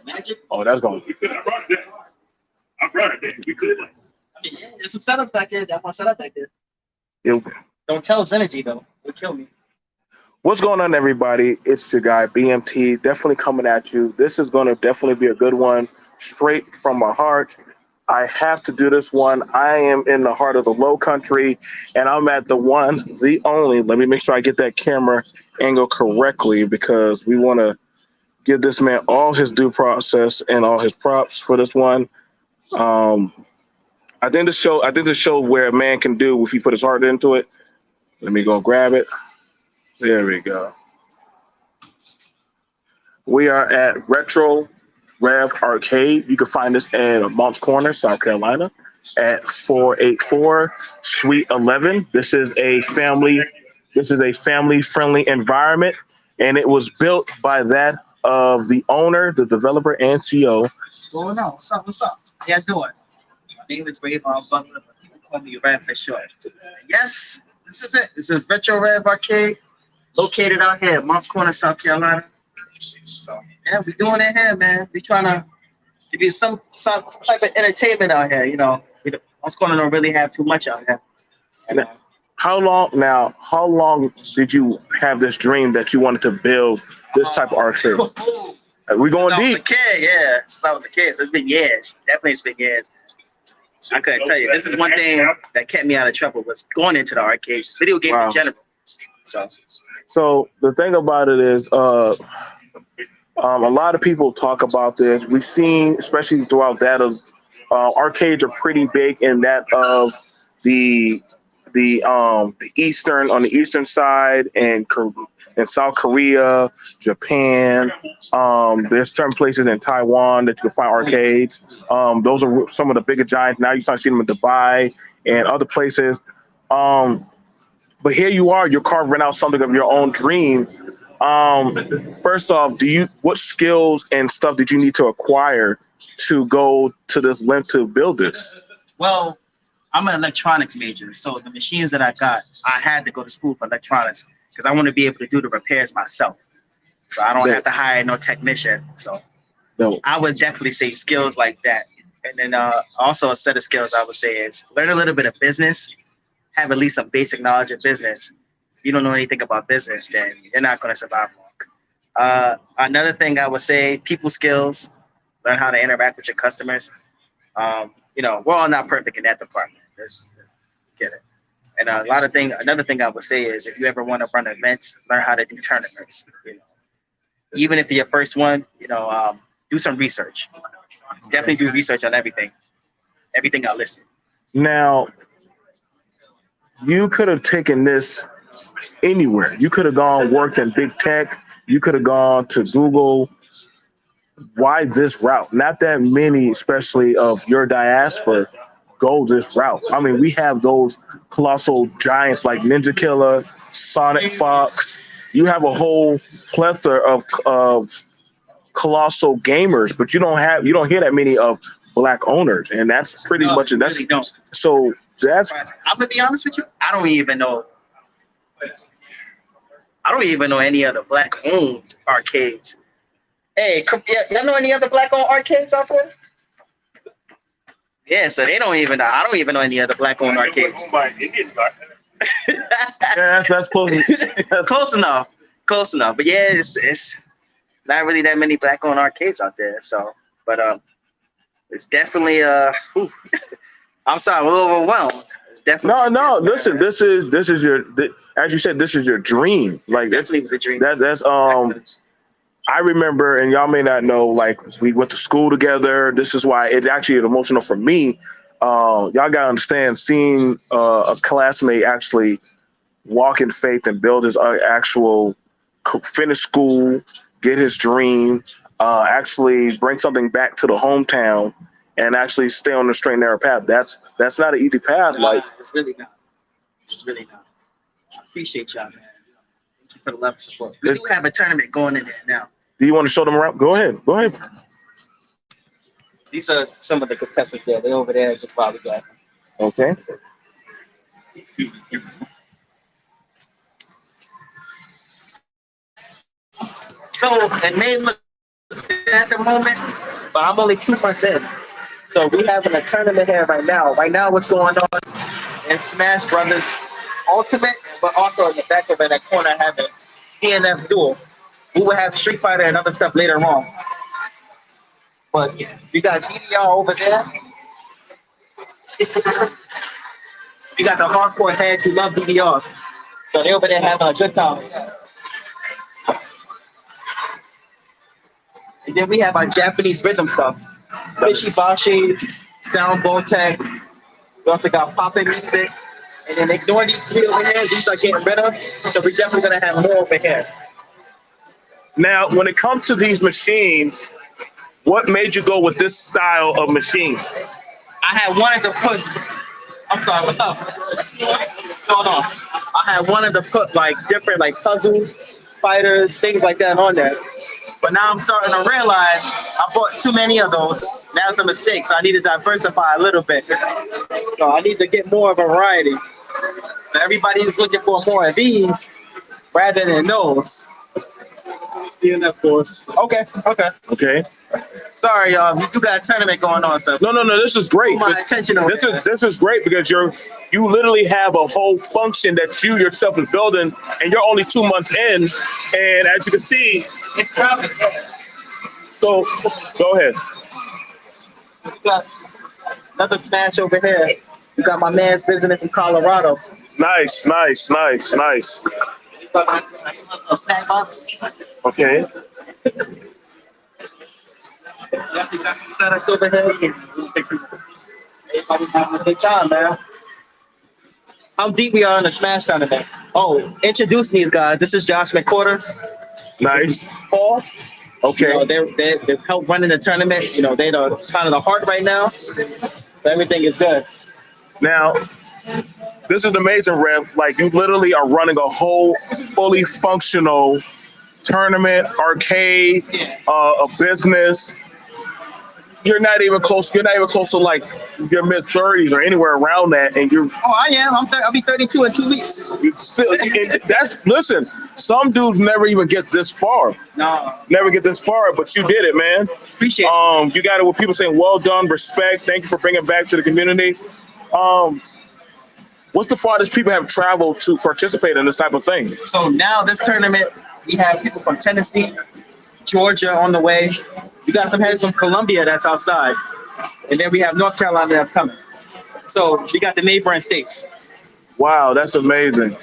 Magic. Oh, that's going. We could. I brought it there. I brought it there. We could. I mean, yeah, there's some setups back there. That one setup back there. It, Don't tell us energy though. It'll kill me. what's going on, everybody? It's your guy BMT, definitely coming at you. This is going to definitely be a good one, straight from my heart. I have to do this one. I am in the heart of the Low Country, and I'm at the one, the only. Let me make sure I get that camera angle correctly because we want to give this man all his due process and all his props for this one. Um, I think the show where a man can do if he put his heart into it. Let me go grab it. There we go. We are at Retro Rev Arcade. You can find us at Moncks Corner, South Carolina, at 484 Suite 11. This is a family-friendly environment, and it was built by that of the owner, the developer, and CEO. What's going on? What's up? What's up? How y'all doing? My name is Ray Von Butler, but people call me Rev for short. Yes, this is it. This is Retro Rev Arcade, located out here at Moncks Corner, South Carolina. So yeah, we doing it here, man. We trying to give you some type of entertainment out here. You know, Moncks Corner don't really have too much out here. And, How long did you have this dream that you wanted to build this type of arcade? We going since I was a deep. kid, yeah. Since I was a kid, so it's been years. Definitely, it's been years. I couldn't tell you. This is one thing that kept me out of trouble was going into the arcades, video games Wow. in general. So the thing about it is, a lot of people talk about this. We've seen, especially throughout that of arcades are pretty big in that of the eastern on the eastern side and South Korea, Japan. There's certain places in Taiwan that you can find arcades. Those are some of the bigger giants. Now you start seeing them in Dubai and other places. But here you are, you're carving out something of your own dream. First off, what skills and stuff did you need to acquire to go to this length to build this? Well, I'm an electronics major, so the machines that I got, I had to go to school for electronics because I want to be able to do the repairs myself. So I don't have to hire no technician. So I would definitely say skills like that. And then also a set of skills I would say is learn a little bit of business, have at least some basic knowledge of business. If you don't know anything about business, then you're not going to survive long. Another thing I would say, people skills, learn how to interact with your customers. You know, we're all not perfect in that department. Let's get it. And another thing I would say is if you ever want to run events, learn how to do tournaments. You know, even if you're your first one, you know, do some research. Definitely do research on everything I listed. Now, you could have taken this anywhere. You could have worked in big tech. You could have gone to Google. Why this route? Not that many, especially of your diaspora, go this route. I mean, we have those colossal giants like Ninja Killer, Sonic Fox. You have a whole plethora of colossal gamers, but you don't hear that many of black owners, and that's pretty much it. That's really don't. So that's. I'm gonna be honest with you. I don't even know any other black-owned arcades. Hey, y'all know any other black-owned arcades out there? Yeah, so they don't even know. I don't even know any other black-owned arcades. Yeah, that's close. Close enough. But yeah, it's not really that many black-owned arcades out there. So, but it's definitely I'm sorry, I'm a little overwhelmed. It's definitely No. Listen, this is your, as you said, this is your dream. Like definitely was a dream. That's I remember, and y'all may not know, like we went to school together. This is why it's actually emotional for me. Y'all gotta understand, seeing a classmate actually walk in faith and build his actual finish school, get his dream, actually bring something back to the hometown, and actually stay on the straight and narrow path. That's not an easy path. Like It's really not. I appreciate y'all, man. Thank you for the love and support. We do have a tournament going in there now. Do you want to show them around? Go ahead. These are some of the contestants there. They're over there just while we got. Okay. So it may look at the moment, but I'm only 2 months in. So we having a tournament here right now. Right now, what's going on in Smash Brothers Ultimate, but also in the back of that corner having PNF Duel. We will have Street Fighter and other stuff later on. But we got GDR over there. We got the hardcore heads who love DDR. So they over there having a good time. And then we have our Japanese rhythm stuff. Bishibashi, Sound Vortex. We also got poppin' music. And then ignoring these three over here, these are getting rid of. So we're definitely gonna have more over here. Now, when it comes to these machines, what made you go with this style of machine? I had wanted to put, I'm sorry, what's up? What's going on? I had wanted to put like different like puzzles, fighters, things like that on there. But now I'm starting to realize I bought too many of those. Now it's a mistake, so I need to diversify a little bit. So I need to get more variety. So everybody is looking for more of these rather than those. Of course. Okay. Okay. Sorry, y'all. We do got a tournament going on, so No. This is great. my attention over This is great because you literally have a whole function that you yourself is building, and you're only 2 months in. And as you can see, it's crowded. so go ahead. We got another Smash over here. We got my man's visiting from Colorado. Nice. He's got a snack box. Okay. Yeah, we got some setups over here. Everybody having a good time, man. How deep we are in the Smash tournament. Oh, introduce these guys. This is Josh McCorder. Nice. Paul. Okay. You know, they've helped running the tournament. You know, they're kind of the heart right now. So everything is good. Now, this is amazing, Rev. Like, you literally are running a whole fully functional tournament, arcade, a business. You're not even close to like your mid-30s or anywhere around that, and you're. Oh, I am. I'll be 32 in 2 weeks. Listen. Some dudes never even get this far. No. Never get this far, but you did it, man. Appreciate it. You got it with people saying, "Well done, respect, thank you for bringing it back to the community." What's the farthest people have traveled to participate in this type of thing? So now this tournament, we have people from Tennessee, Georgia on the way. We got some heads from Columbia that's outside. And then we have North Carolina that's coming. So we got the neighboring states. Wow, that's amazing.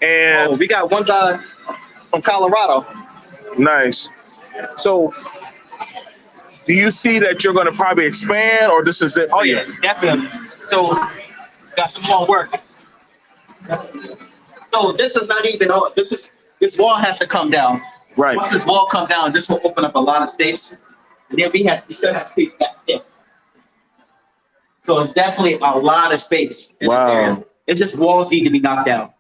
And we got one guy from Colorado. Nice. So do you see that you're going to probably expand, or this is it? Oh, yeah, definitely. So got some more work. So this is not even all. This wall has to come down. Right. Once this wall come down, this will open up a lot of space. And then we still have space back there. So it's definitely a lot of space in this area. It's just walls need to be knocked down.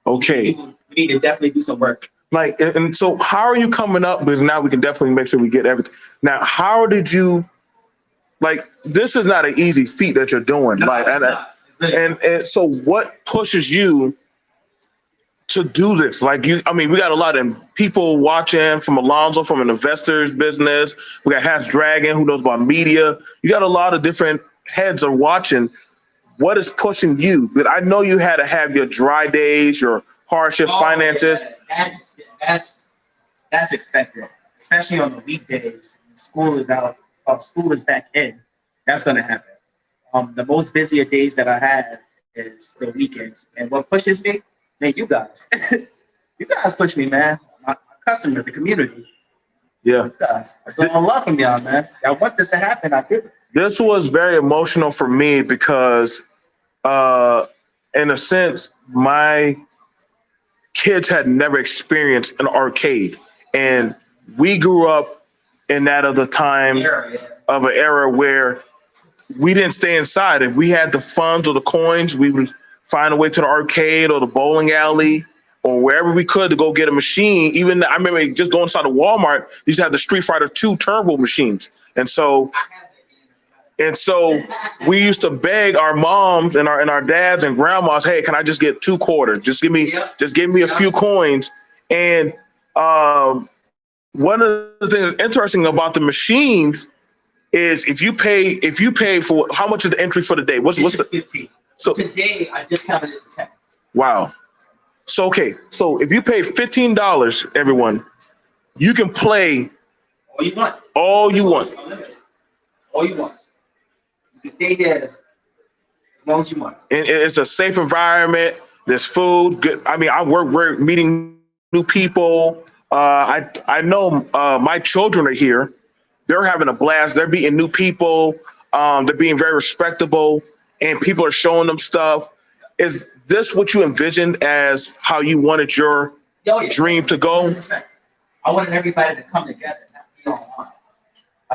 Okay. We need to definitely do some work. Like, and so how are you coming up? Because now we can definitely make sure we get everything. Now, how did you, like, this is not an easy feat that you're doing. No, like, and so what pushes you to do this? Like, we got a lot of people watching, from Alonzo, from an investor's business. We got Hatch Dragon, who knows about media. You got a lot of different heads are watching. What is pushing you? But I know you had to have your dry days, your hardships, finances. Yeah. That's expected, especially on the weekdays. School is out. School is back in. That's going to happen. The most busier days that I have is the weekends. And what pushes me? Man, you guys. You guys push me, man. My customers, the community. Yeah. You guys. So I'm loving y'all, man. I want this to happen. I did. This was very emotional for me because, in a sense, my kids had never experienced an arcade. And we grew up in that of the time of an era where we didn't stay inside. If we had the funds or the coins, we would find a way to the arcade or the bowling alley or wherever we could to go get a machine. Even I remember just going inside of Walmart, they used to have the Street Fighter 2 turbo machines. And so we used to beg our moms and our dads and grandmas, hey, can I just get 2 quarters? Just give me a few coins. And one of the things interesting about the machines is if you pay for how much is the entry for the day? What's It's the just 15. so Today I just counted it 10. wow. So okay, so if you pay $15, everyone, you can play All you want. all you want. It's unlimited. All you want. You can stay there as long as you want. And it's a safe environment. There's food. Good. I mean, we're meeting new people. I know my children are here. They're having a blast. They're meeting new people. They're being very respectable, and people are showing them stuff. Is this what you envisioned as how you wanted your Oh, yeah. dream to go? 100%. I wanted everybody to come together.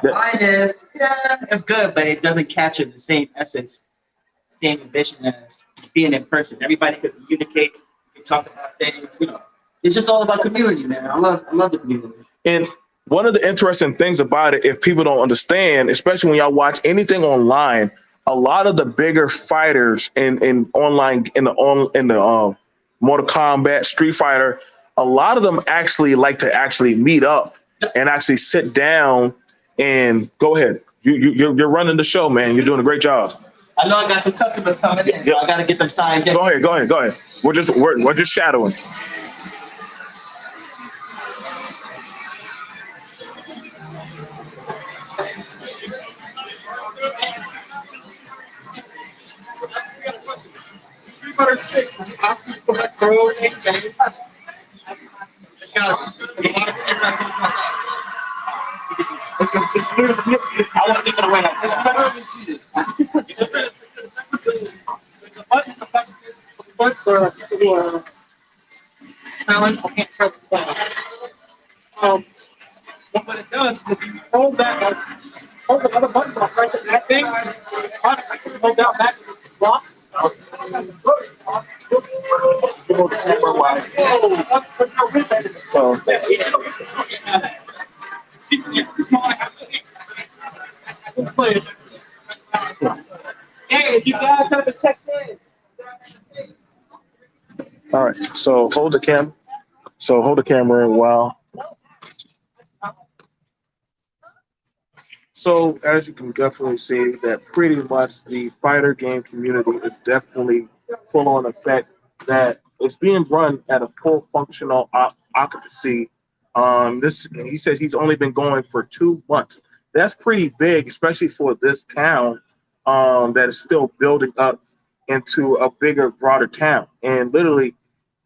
Mine is, yeah, it's good, but it doesn't capture the same essence, same ambition as being in person. Everybody could communicate, can talk about things, you know. It's just all about community, man. I love the community. And one of the interesting things about it, if people don't understand, especially when y'all watch anything online, a lot of the bigger fighters in online in the Mortal Kombat, Street Fighter, a lot of them actually like to actually meet up and actually sit down and go ahead. You're running the show, man. You're doing a great job. I know I got some customers coming in, so I got to get them signed in. Go ahead. We're just shadowing. Six. Pro it's got a lot of I wasn't even aware that. It's better than cheating. The butts are people who are talent or can't serve the talent. But what it does is if you hold that, hold another button off right there, that thing, I can hold down that block. So hey, you guys have to check in. all right. So hold the camera a while. So as you can definitely see that pretty much the fighter game community is definitely full on effect that it's being run at a full functional occupancy. He says he's only been going for 2 months. That's pretty big, especially for this town that is still building up into a bigger, broader town. And literally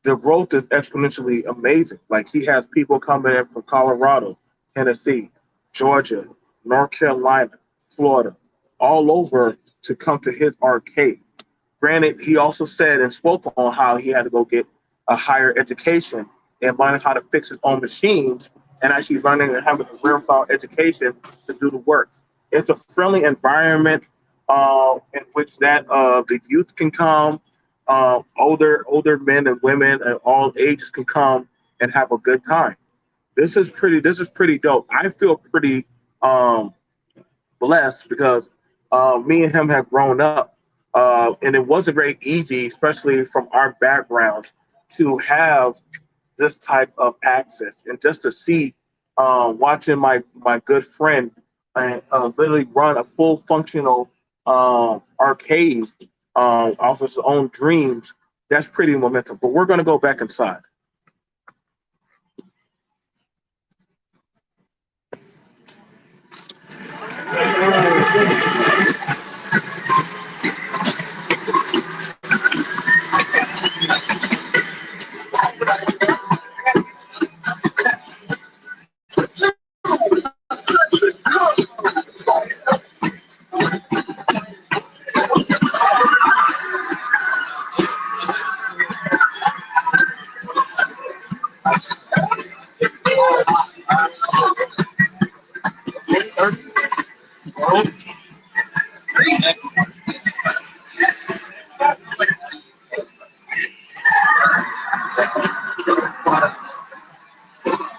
the growth is exponentially amazing. Like he has people coming in from Colorado, Tennessee, Georgia, North Carolina, Florida, all over to come to his arcade. Granted, he also said and spoke on how he had to go get a higher education and learning how to fix his own machines and actually learning and having a real education to do the work. It's a friendly environment in which that the youth can come, older men and women and all ages can come and have a good time. This is pretty dope. I feel pretty blessed because me and him have grown up, and it wasn't very easy, especially from our background, to have this type of access and just to see watching my good friend literally run a full functional arcade off his own dreams. That's pretty momentum. But we're going to go back inside.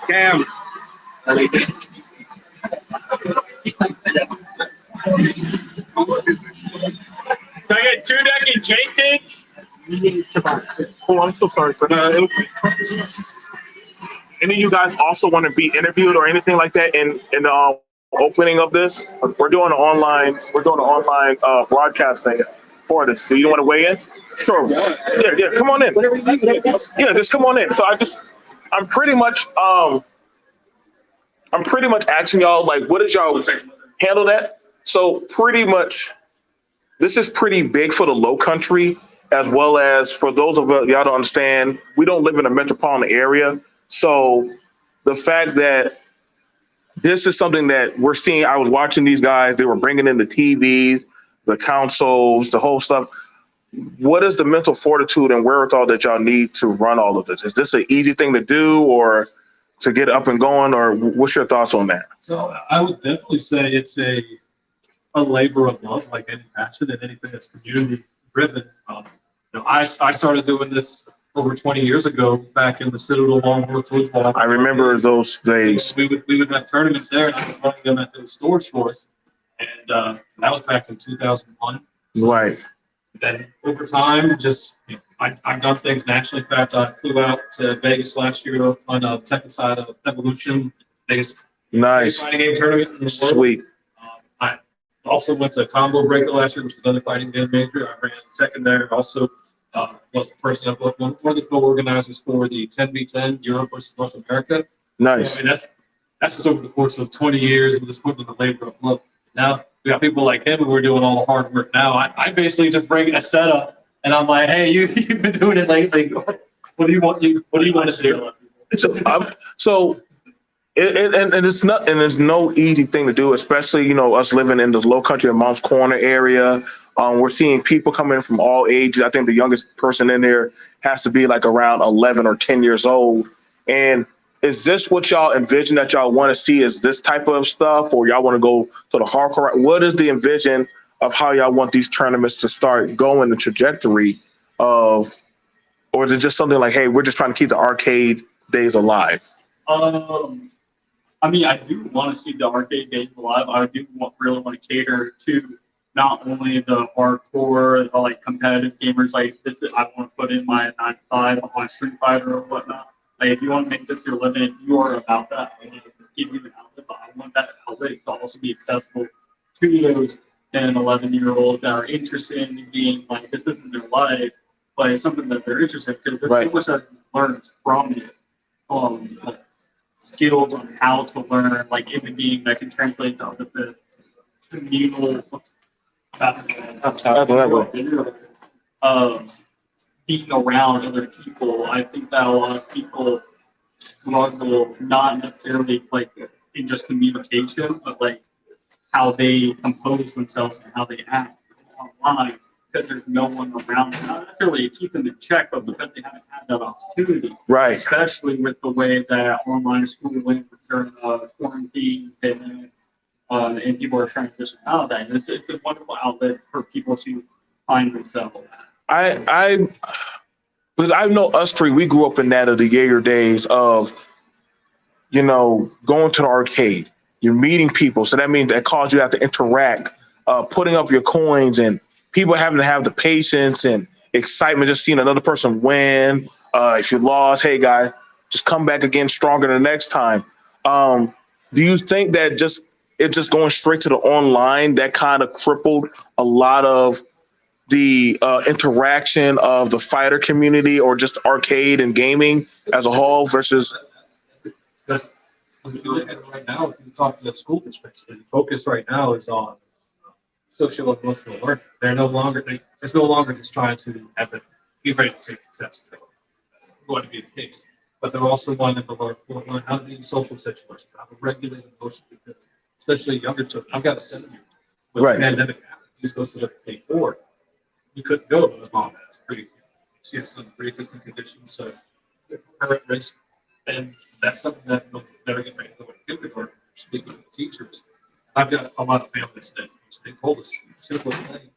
Cam. Can I get 2 deck and J things? Oh, I'm so sorry for that. any of you guys also want to be interviewed or anything like that in the opening of this? We're doing an online broadcast thing for this. So you want to weigh in? Sure. Yeah, come on in. Yeah, just come on in. So I'm pretty much asking y'all, like, what does y'all handle that? So pretty much, this is pretty big for the Low Country, as well as for those of y'all don't understand, we don't live in a metropolitan area. So the fact that this is something that we're seeing, I was watching these guys, they were bringing in the TVs, the consoles, the whole stuff. What is the mental fortitude and wherewithal that y'all need to run all of this? Is this an easy thing to do or to get up and going, or what's your thoughts on that? So I would definitely say it's a labor of love, like any passion and anything that's community driven. I started doing this over 20 years ago back in the Citadel Longwood Football. I remember those days. So we would have tournaments there, and I was running them at those stores for us. And that was back in 2001. Right. Then over time, I've done things nationally. In fact, I flew out to Vegas last year on the Tekken side of Evolution, biggest fighting game tournament in the world. Sweet. I also went to Combo Breaker last year, which was another fighting game major. I ran Tekken there. Also was the person that was one of the co-organizers for the 10v10 Europe versus North America. Nice. So, I mean, that's just over the course of 20 years and just putting the labor of love. Now we got people like him who are doing all the hard work now. I basically just bring in a setup and I'm like, hey, you've been doing it lately. What do you want to do? There's no easy thing to do, especially, us living in the Low Country of Mounts Corner area. We're seeing people come in from all ages. I think the youngest person in there has to be like around 11 or 10 years old. And is this what y'all envision that y'all want to see? Is this type of stuff, or y'all want to go to the hardcore? What is the envision of how y'all want these tournaments to start going, the trajectory of, or is it just something like, hey, we're just trying to keep the arcade days alive? I mean, I do want to see the arcade days alive. I do really want to cater to not only the hardcore, like competitive gamers. Like I want to put in my 9 to 5 on my Street Fighter or whatnot. Like, if you want to make this your living, if you are about that, I want to give you an outlet, but I want that outlet to also be accessible to those 10 and 11-year-olds that are interested in being like, this isn't their life, but it's something that they're interested in, because there's so much that learns from this. Like skills on how to learn, like in the game that can translate to the communal being around other people. I think that a lot of people struggle, not necessarily like in just communication, but like how they compose themselves and how they act online, because there's no one around them. Not necessarily to keep them in check, but because they haven't had that opportunity. Right. Especially with the way that online schooling during quarantine and people are transitioning out of that. And it's a wonderful outlet for people to find themselves. Because I know us three, we grew up in that of the Jaeger days of, going to the arcade. You're meeting people. So that means that cause you have to interact, putting up your coins, and people having to have the patience and excitement just seeing another person win. If you lost, hey, guy, just come back again stronger the next time. Do you think that just going straight to the online, that kind of crippled a lot of the interaction of the fighter community or just arcade and gaming as a whole versus? Because if you look at it right now, if you talk to the school districts, the focus right now is on social and emotional learning. It's no longer just trying to have it be ready to take a test. That's going to be the case. But they're also wanting to learn how to be in social situations, how to regulate emotions, because especially younger children. I've got a 7-year-old. When the pandemic happened, he's supposed to look at K4. He couldn't go, but his mom she has some pre-existing conditions, so her at risk. And that's something that they're getting ready to go to kindergarten, speaking with teachers. I've got a lot of families that they told us simple thing.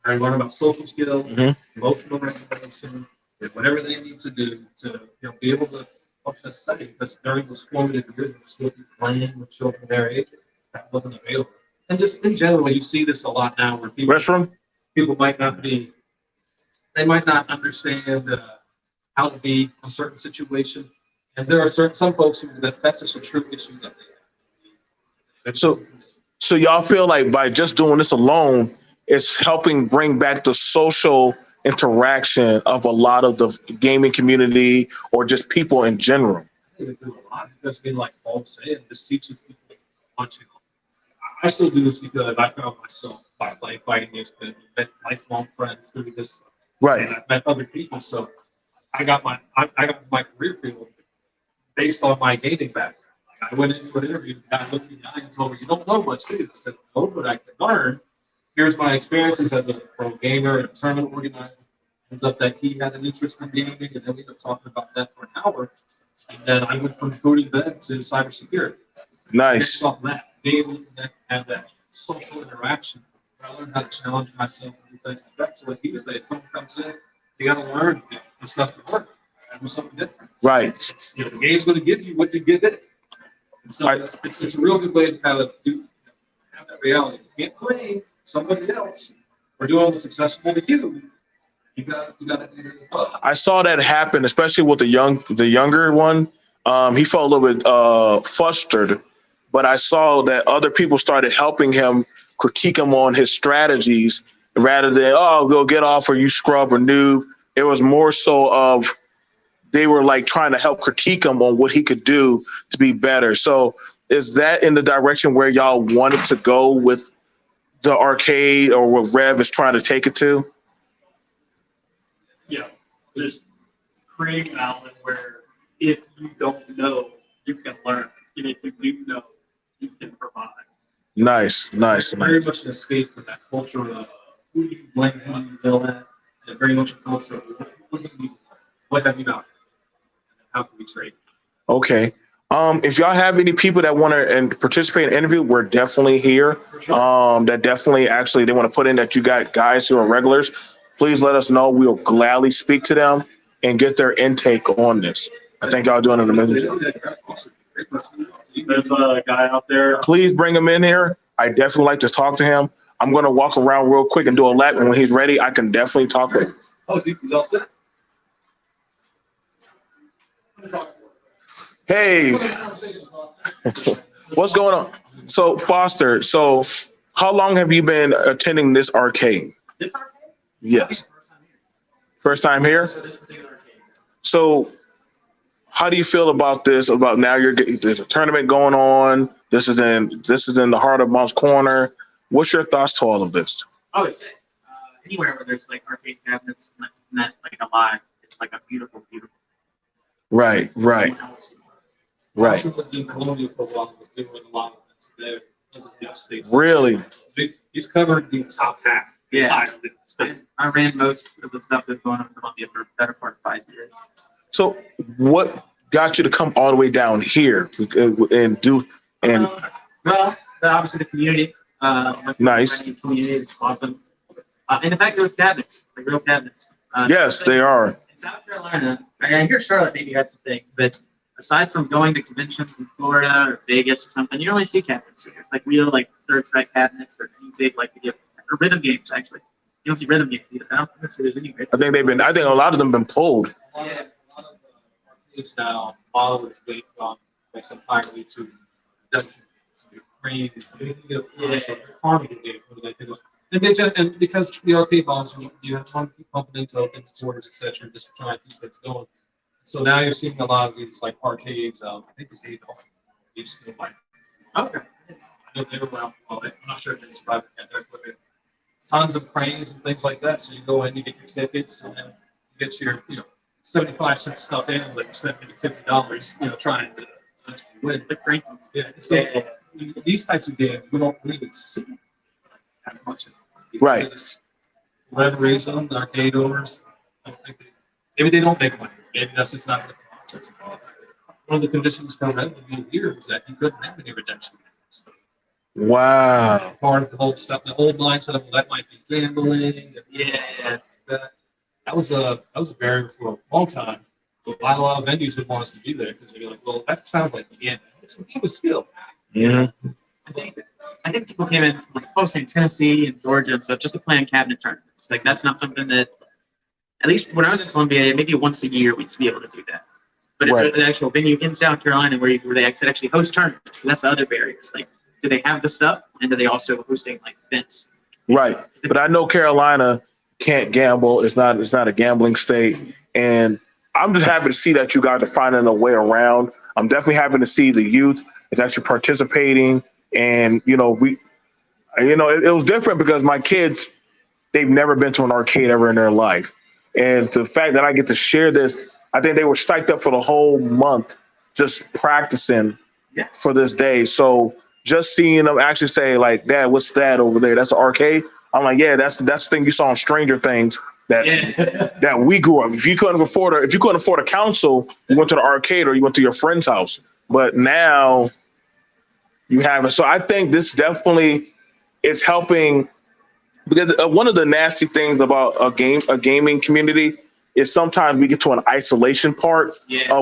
I learn about social skills, emotional regulation, and whatever they need to do to be able to function as a setting, because during those formative years, we're still be playing with children their age. That wasn't available. And just in general, you see this a lot now where people might not understand how to be in a certain situation. And there are some folks who that's just a true issue that they have. So y'all feel like by just doing this alone, it's helping bring back the social interaction of a lot of the gaming community or just people in general. I think they do a lot because, like Paul said, this teaches people watching. I still do this because I found myself by playing fighting games, but met lifelong friends through this. Right. And I've met other people, so I got my career field based on my gaming background. Like I went into an interview, the guy looked me in the eye and told me, "You don't know much, do you?" I said, "No, but I can learn." Here's my experiences as a pro gamer and a tournament organizer. Ends up that he had an interest in gaming, and then we ended up talking about that for an hour. And then I went from coding then to cybersecurity. Nice. Based off that, being able to connect, have that social interaction. I learned how to challenge myself and do things like that. So like he said, if someone comes in, you got to learn the stuff to work. And do something different. Right. It's, the game's going to give you what you give it. And so it's a real good way to kind of have that reality. You can't blame somebody else for doing what's accessible to you. You got to do it as well. I saw that happen, especially with the younger one. He felt a little bit flustered, but I saw that other people started helping him, critique him on his strategies rather than, "Oh, go get off or you scrub or noob." It was more so of they were like trying to help critique him on what he could do to be better. So is that in the direction where y'all wanted to go with the arcade or what Rev is trying to take it to? Yeah, just creating an outlet where if you don't know, you can learn. And if you do know, you can provide. Nice. Very much an escape from that culture of who do you blame, who do you yell at, and very much a culture of what have you not, and how can we trade? Okay. If y'all have any people that want to participate in the interview, we're definitely here. That definitely actually they want to put in that you got guys who are regulars. Please let us know. We'll gladly speak to them and get their intake on this. I think y'all doing an amazing job. There's a guy out there. Please bring him in here. I definitely like to talk to him. I'm going to walk around real quick and do a lap, and when he's ready, I can definitely talk with him. Oh, he's all set. Hey, what's going on? So, Foster, how long have you been attending this arcade? This arcade? Yes. First time here? So this particular arcade. So, how do you feel about this? About now, there's a tournament going on. This is in the heart of Moncks Corner. What's your thoughts to all of this? Oh, it's anywhere where there's like arcade cabinets, not like alive. It's like a beautiful. Right. In Colombia for a while, was doing a lot of events there in the United States. Really? He's covered the top half. Yeah. Of the state. I ran most of the stuff that's going on in Colombia for the better part of 5 years. So, what got you to come all the way down here and do? And Well, obviously the community. Nice. The community is awesome. And the fact there was cabinets, like real cabinets. yes, they are. In South Carolina, I hear Charlotte maybe has some things, but aside from going to conventions in Florida or Vegas or something, you don't really see cabinets here. Like real, like third strike cabinets or any big, like or rhythm games actually. You don't see rhythm games either. I don't think there's any. I think a lot of them been pulled. A lot of arcades now model is based on like some entirely to production. So you're creating harmony games where they do this. And because the arcade models, you have to keep pumping in tokens, quarters, etc., just to try and keep things going. So now you're seeing a lot of these like arcades. I think it's $8. You still like. Okay. I know they were well. I'm not sure if they survived at their equipment. Tons of cranes and things like that. So you go in, you get your tickets, and then you get your 75-cent stuff in, but you spend $50, trying to win. The crane. Yeah. So these types of games we don't really see as much. Right. For whatever reason, the arcade owners, maybe they don't make money. Maybe that's just not the context. One of the conditions for revenue here is that you couldn't have any redemption. So, Wow. part of the whole stuff, the old mindset of that might be gambling. That was a barrier for a long time. But a lot of venues would want us to be there because they'd be like, well, that sounds like the game. It's a game of skill. Yeah. I think people came in like mostly in Tennessee and Georgia and stuff just to play in cabinet tournaments. Like that's not something that, at least when I was in Columbia, maybe once a year we'd be able to do that. But Right. the actual venue in South Carolina where they actually host tournaments, that's the other barriers. Like, do they have the stuff, and do they also hosting like events? Right. But I know Carolina can't gamble. It's not a gambling state. And I'm just happy to see that you guys are finding a way around. I'm definitely happy to see the youth is actually participating. And, it was different because my kids, they've never been to an arcade ever in their life. And the fact that I get to share this, I think they were psyched up for the whole month just practicing for this day. So just seeing them actually say, like, Dad, what's that over there? That's an arcade? I'm like, yeah, that's the thing you saw on Stranger Things that we grew up. If you couldn't afford a console, you went to the arcade or you went to your friend's house. But now you have it. So I think this definitely is helping, because one of the nasty things about a gaming community is sometimes we get to an isolation part.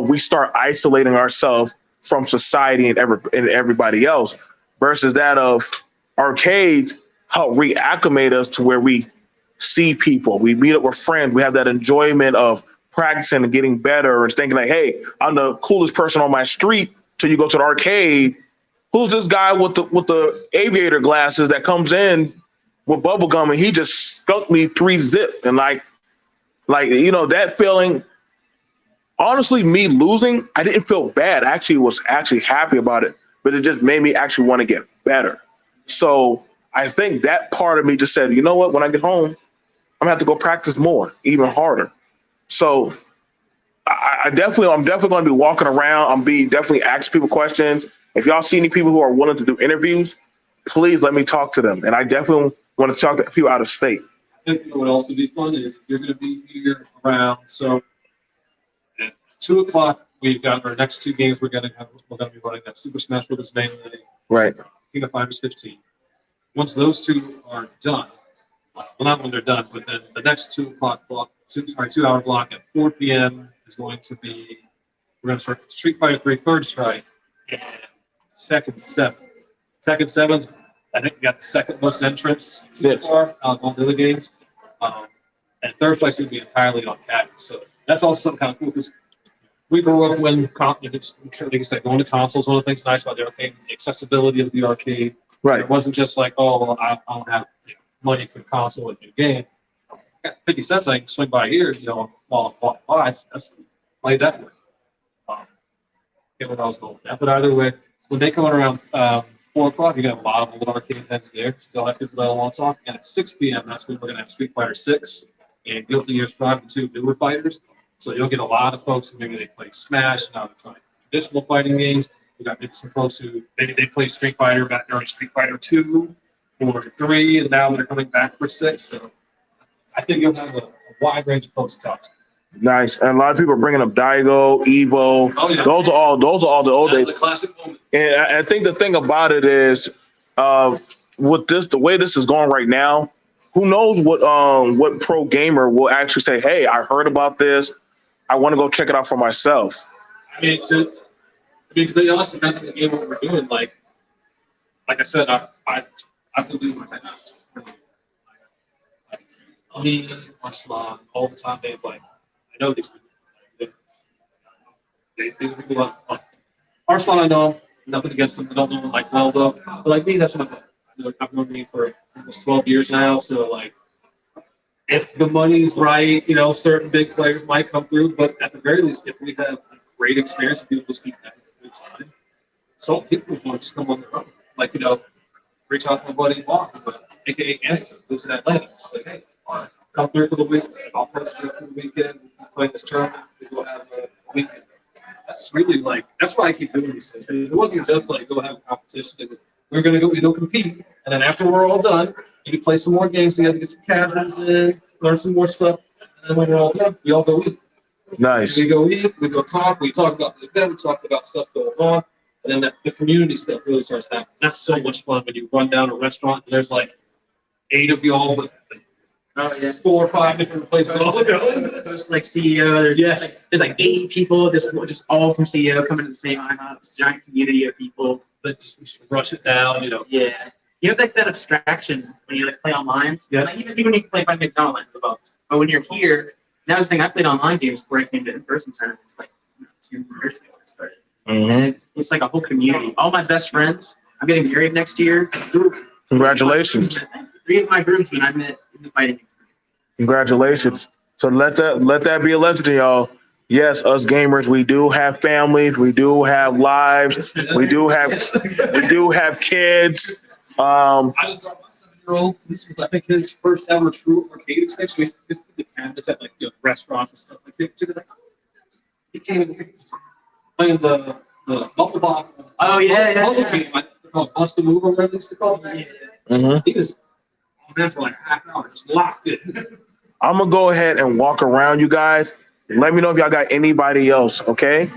We start isolating ourselves from society and everybody else, versus that of arcades help reacclimate us to where we see people, we meet up with friends, we have that enjoyment of practicing and getting better and thinking like, hey, I'm the coolest person on my street, till you go to the arcade. Who's this guy with the aviator glasses that comes in with bubble gum and he just skunked me 3-zip? And like that feeling. Honestly, me losing, I didn't feel bad. I actually was happy about it, but it just made me actually want to get better. So I think that part of me just said, you know what, when I get home, I'm gonna have to go practice more, even harder. So I'm definitely going to be walking around. I'm definitely asking people questions. If y'all see any people who are willing to do interviews, please let me talk to them. And I definitely want to talk to people out of state. I think what would also be fun is if you're going to be here around. So at 2:00, we've got our next two games. We're going to be running that Super Smash Bros. Melee, Right. King of Fighters 15. Once those two are done, well, not when they're done, but then the next 2 hour block at 4 p.m. is going to be, we're going to start Street Fighter 3 Third Strike and Tekken 7. Tekken 7's, I think we got the second most entrants so far on the other games. And Third Strike's going to be entirely on cabinets. So that's also something kind of cool because we grew up when, like you said, going to consoles, one of the things nice about the arcade is the accessibility of the arcade. Right. It wasn't just like, oh, well, I don't have money for the console with the game. I got 50 cents, I can swing by here, while I walk by. That's play that way. Get what I was going with that. But either way, when they come around 4:00, you got a lot of old arcade heads there. They'll have people that want to talk. And at 6 p.m., that's when we're going to have Street Fighter 6 and Guilty Gear Strive, 2 newer fighters. So you'll get a lot of folks who maybe they play Smash, now they're trying traditional fighting games. We got maybe some folks who maybe they play Street Fighter back during Street Fighter 2 or 3, and now they're coming back for 6. So I think you'll have a wide range of folks to talk to. Nice. And a lot of people are bringing up Daigo, Evo. Oh, yeah. Those are all the old days. The classic moment. And I think the thing about it is, with the way this is going right now, who knows what pro gamer will actually say, hey, I heard about this, I want to go check it out for myself. I mean, to be honest, depends on the game what we're doing. Like I said, I believe my technology. Me, Arslan, all the time they like. I know these people. They do a lot. Arslan, I know nothing against them. I don't know them like well though. But like me, that's my thing. I've known me for almost 12 years now. So like, if the money's right, certain big players might come through. But at the very least, if we have a great experience, people just keep having a good time. So people want to just come on their own. Like reach out to my buddy Walker, aka Annie, who's in Atlanta. It's like, hey, come through for the week. I'll post you for the weekend. We play this tournament. We go have a weekend. That's really that's why I keep doing these things. Because it wasn't just like go have a competition. It was we're gonna go compete, and then after we're all done, you can play some more games together, get some casuals in, learn some more stuff, and then when we're all done, we all go eat. Nice. We go eat. We go talk. We talk about the event. We talk about stuff going on, and then the community stuff really starts happening. That's so much fun when you run down a restaurant and there's like 8 of y'all with 4 or 5 different places all going. There's like CEO. Yes. There's like 8 people, just all from CEO coming to the same IHOP. This giant community of people. But just rush it down, Yeah. You have like that abstraction when you play online. Yeah. Like, even when you play by McDonald's, but when you're here, now this thing I played online games before I came to in-person tournaments. Like 2 years ago. I started. Mm-hmm. And it's like a whole community. All my best friends, I'm getting married next year. Congratulations. 3 of my groomsmen I met in the fighting. Congratulations. So let that be a lesson, y'all. Yes, us gamers, we do have families, we do have lives, we do have kids. I just brought my 7-year-old. This is, I think, his first ever true arcade experience. We used to do the cabinets at like restaurants and stuff like that. He came playing the bubble bottle. Oh, yeah. Puzzle game. I call it Bust a Move or whatever they used to call it. Mm-hmm. He was on there for like half an hour, just locked in. I'm gonna go ahead and walk around, you guys. Let me know if y'all got anybody else, okay?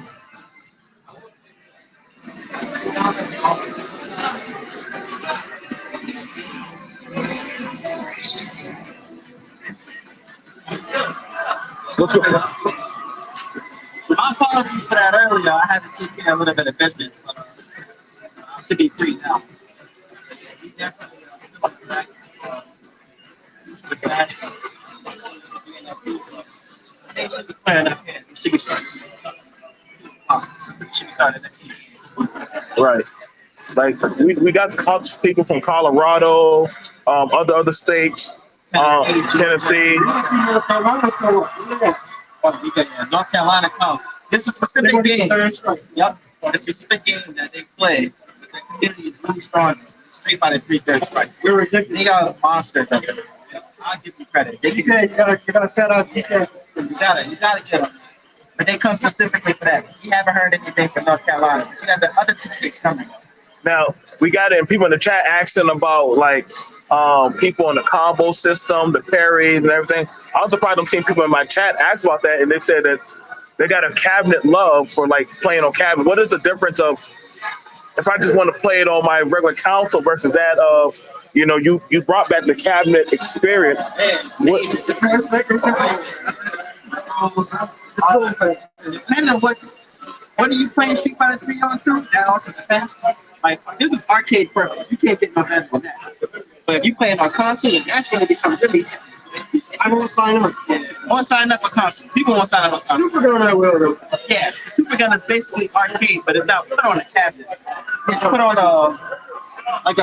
What's going on? My apologies for that earlier. I had to take care of a little bit of business, but I should be free now. We definitely are still on track. What's that? We should be starting next week. Right. Like we got to talk to people from Colorado, other states, Tennessee. North Carolina come. This is a specific game. Yep. The specific game that they play. The community is really strong. Street Fighter 3 third strike. They got monsters up there. I'll give you credit. You gotta shout out DK. You gotta get them. But they come specifically for that. We haven't heard anything from North Carolina. But you got the other 2 states coming. Now we got it, and people in the chat asking about like people in the combo system, the parries and everything. I was surprised I'm seeing people in my chat ask about that, and they said that they got a cabinet love for like playing on cabinet. What is the difference of if I just want to play it on my regular console versus that of, you know, you brought back the cabinet experience? Depending on what are you playing Street Fighter 3 on too? That also depends. Like this is arcade perfect. You can't get no better than that. But if you play it on console, that's when it becomes really. I won't sign up. I won't sign up for console. People won't sign up for console. Super Gun I will. Yeah, the Super Gun is basically arcade, but it's not put on a cabinet. It's put on a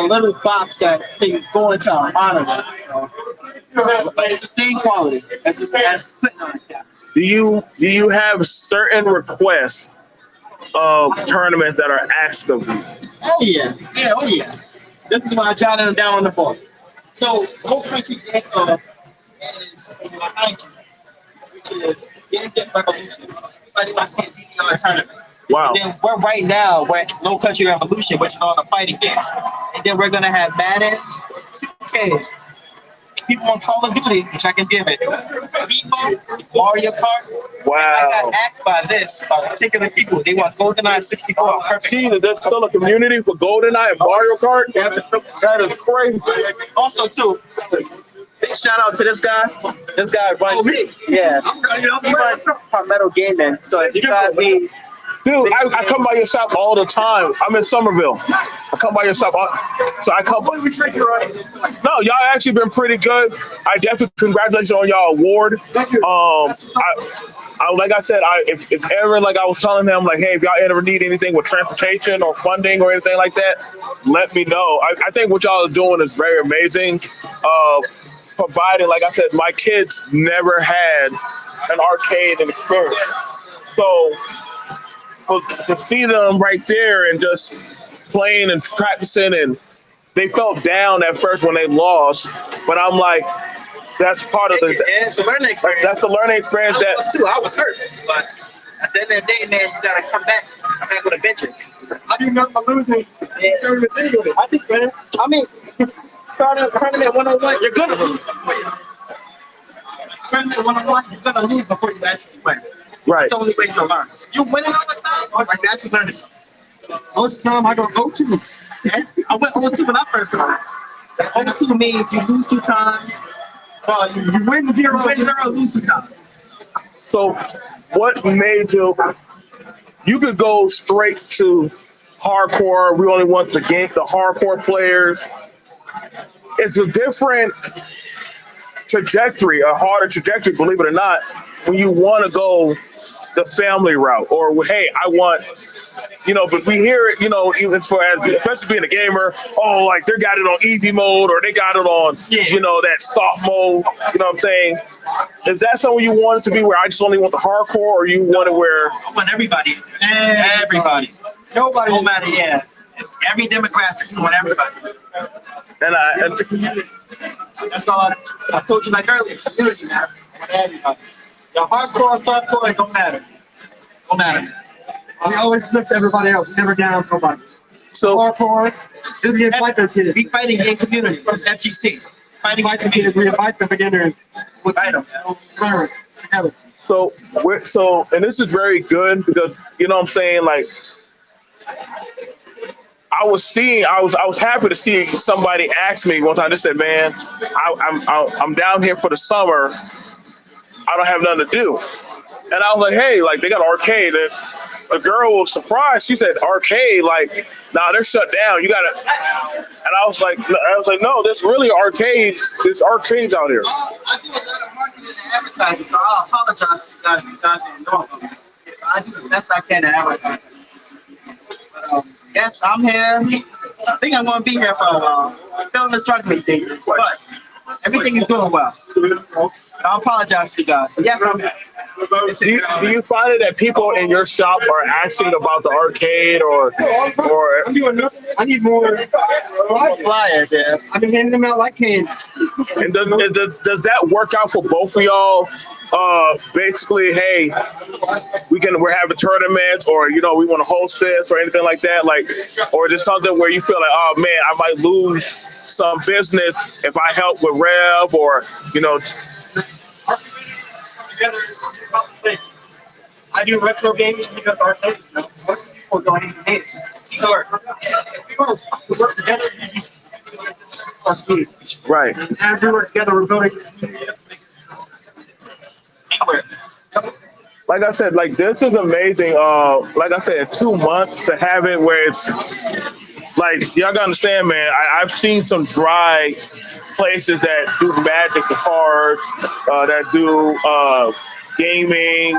little box that can go into a monitor. So, but it's the same quality as putting on a cabinet. Do you have certain requests of tournaments that are asked of you? Oh yeah. This is why I jotted them down on the board. So whole country gets is behind you, which is Game Get Revolution. Everybody wants to DDR tournament. Wow. And then we're at Low Country Revolution, which is all the fighting games. And then we're gonna have Madden, 2Ks. People want Call of Duty, which I can give it. FIFA, Mario Kart. Wow. I got asked by particular people. They want GoldenEye 64. See, there's still a community for GoldenEye and Mario Kart. That is crazy. Also, too, big shout out to this guy. This guy runs. Yeah. He runs Palmetto Gaming. So if you guys need. Dude, I come by your shop all the time. I'm in Somerville. I come by your shop. So I come. No, y'all actually been pretty good. I definitely congratulations on y'all award. Like I said, if ever, like I was telling them, like, hey, if y'all ever need anything with transportation or funding or anything like that, let me know. I think what y'all are doing is very amazing. Providing, like I said, my kids never had an arcade experience. So to see them right there and just playing and practicing, and they felt down at first when they lost, but I'm like, that's part of it's a learning experience. That's the learning experience. I was hurt, but at the end of the day, man, you gotta come back with a vengeance. I do remember losing. I think, man. I mean, starting tournament 101, you're gonna lose. Tournament 101, you're gonna lose before you actually win. Right. That's the only way to learn. You winning all the time, or like actually learning something. Most of the time, I go 0-2. Yeah? I went 0-2 when I first started. 0-2 means you lose 2 times. Well, you win 0, lose 2 times. So, what made you could go straight to hardcore? We only want the hardcore players. It's a different trajectory, a harder trajectory, believe it or not, when you want to go the family route, or hey, I want, but we hear it, even for especially being a gamer, oh, like they got it on easy mode or they got it on, that soft mode. You know what I'm saying? Is that something you want it to be where I just only want the hardcore, or you want it where I want everybody. Everybody. Nobody. No matter, yeah. It's every demographic. I want everybody. That's all I told you like earlier. Community, man. I want everybody. The hardcore, softcore, it don't matter. Don't matter. We always lift everybody else, never down nobody. so Hardcore, this is fight their kids. We fighting in community. It's FGC. Fighting in community. We invite the beginners. We fight them. Learn together. so and this is very good because you know what I'm saying, like I was happy to see somebody ask me one time. They said, "Man, I'm down here for the summer. I don't have nothing to do." And I was like, "Hey, like they got an arcade." And a girl was surprised. She said, "Arcade? Like, nah, they're shut down. You gotta." And I was like, "No, there's really arcades. There's arcades out here." I do a lot of marketing and advertising, so I apologize to you guys if you guys didn't know about it. I do the best I can to advertise. But, yes, I'm here. I think I'm going to be here for a while. I'm still in the struggling stages, but everything is doing well. But I apologize to you guys. But yes, I'm here. Do you find it that people in your shop are asking about the arcade or I'm doing nothing. I need more Flyers, yeah. I've been handing them out like candy. and does that work out for both of y'all? Basically, hey, we're having tournaments, or we want to host this or anything like that, like, or is it something where you feel like, oh man, I might lose some business if I help with Rev, or Together, it's about the same. I do retro gaming because arcade. Most of the people don't even hate it. Teamwork. If we work together, right? and as we work together, we're building. Teamwork. Like I said, like this is amazing. Like I said, 2 months to have it where it's like y'all gotta understand, man. I've seen some dry places that do Magic the cards, that do gaming.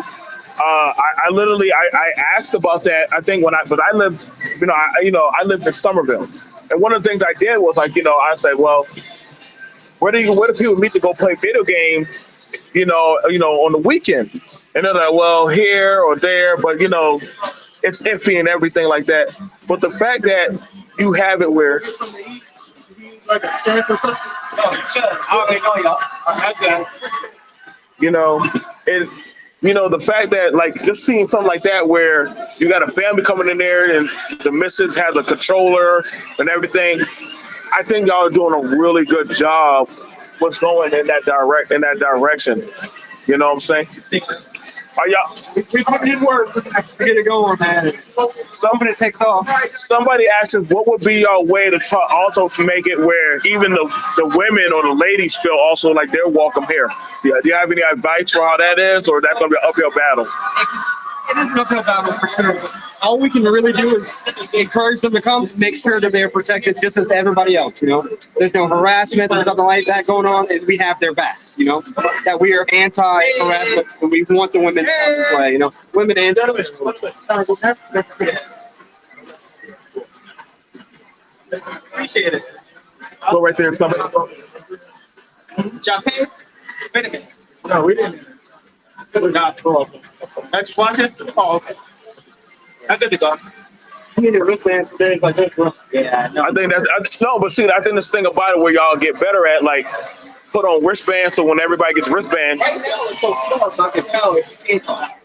I literally asked about that. I think but I lived, I lived in Somerville, and one of the things I did was like, I said, well, where do people meet to go play video games? On the weekend, and they're like, well, here or there, but it's iffy and everything like that. But the fact that you have it where Like a stamp or something. Oh, sure. I already know y'all. I got it. the fact that like just seeing something like that where you got a family coming in there and the missus has a controller and everything, I think y'all are doing a really good job with going in that direction. You know what I'm saying? Are y'all? We put in work to get it going, man. Somebody takes off. Somebody asked us what would be your way to also to make it where even the women or the ladies feel also like they're welcome here. Do you have any advice for how that is, or that's gonna be an uphill battle? It is an uphill battle for sure. All we can really do is encourage them to come, make sure that they're protected just as everybody else. There's no harassment, there's nothing like that going on, and we have their backs. That we are anti-harassment, and we want the women to come and play. Women and Appreciate it. Go right there, somebody. Y'all pay? Wait a minute. no, we didn't. Not cool. That's watching? Oh, okay. I'm good to go. We need a wristband for days like this, bro. Yeah, no. I think but see, I think this thing about it where y'all get better at, like, put on wristbands so when everybody gets wristbands. Right now it's so small, so I can tell if you can't talk.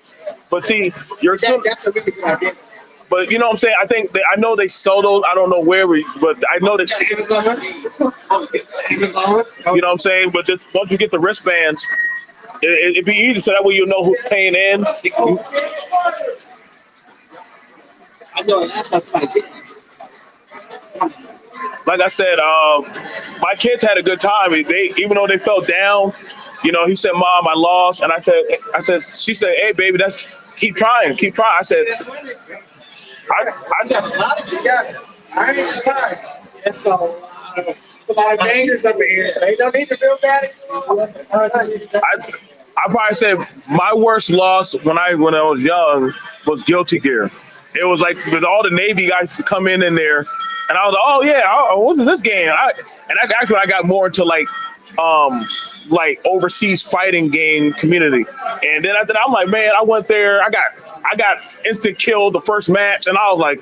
But see, That's a really good idea. but you know what I'm saying? I know they sold those. I don't know where but I know that, you know what I'm saying? But just once you get the wristbands, it'd be easy so that way you'll know who's paying in. I know that's my kid. Like I said, my kids had a good time. Even though they fell down, he said, "Mom, I lost," and she said, "Hey, baby, keep trying." I said, I got a lot of you guys. I ain't surprised. It's a lot of bangers up in here, so you don't need to feel bad. I probably say my worst loss when I was young was Guilty Gear. It was like with all the Navy guys to come in there, and I was like, oh yeah, what's this game? Actually I got more into like overseas fighting game community, and then after that I'm like, man, I went there, I got instant kill the first match, and I was like.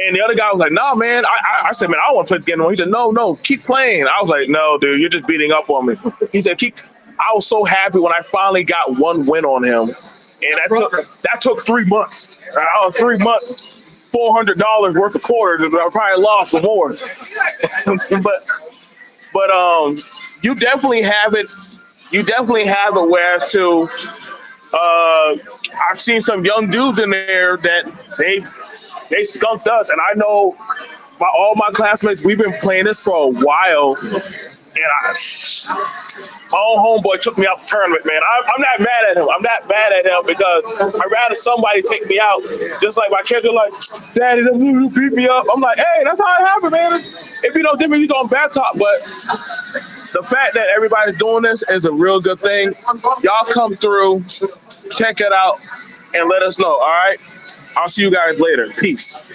And the other guy was like, no, man. I said, man, I don't want to play this game anymore. He said, no, keep playing. I was like, no, dude, you're just beating up on me. He said, I was so happy when I finally got one win on him. And that took 3 months. 3 months, $400 worth of quarters. I probably lost some more. but you definitely have it. You definitely have it where to I've seen some young dudes in there that they skunked us, and I know all my classmates, we've been playing this for a while, and my own homeboy took me out the tournament, man. I'm not mad at him. I'm not mad at him because I'd rather somebody take me out, just like my kids are like, Daddy, you beat me up. I'm like, hey, that's how it happened, man. It'd be no different, you on back top, but the fact that everybody's doing this is a real good thing. Y'all come through, check it out, and let us know, all right? I'll see you guys later. Peace.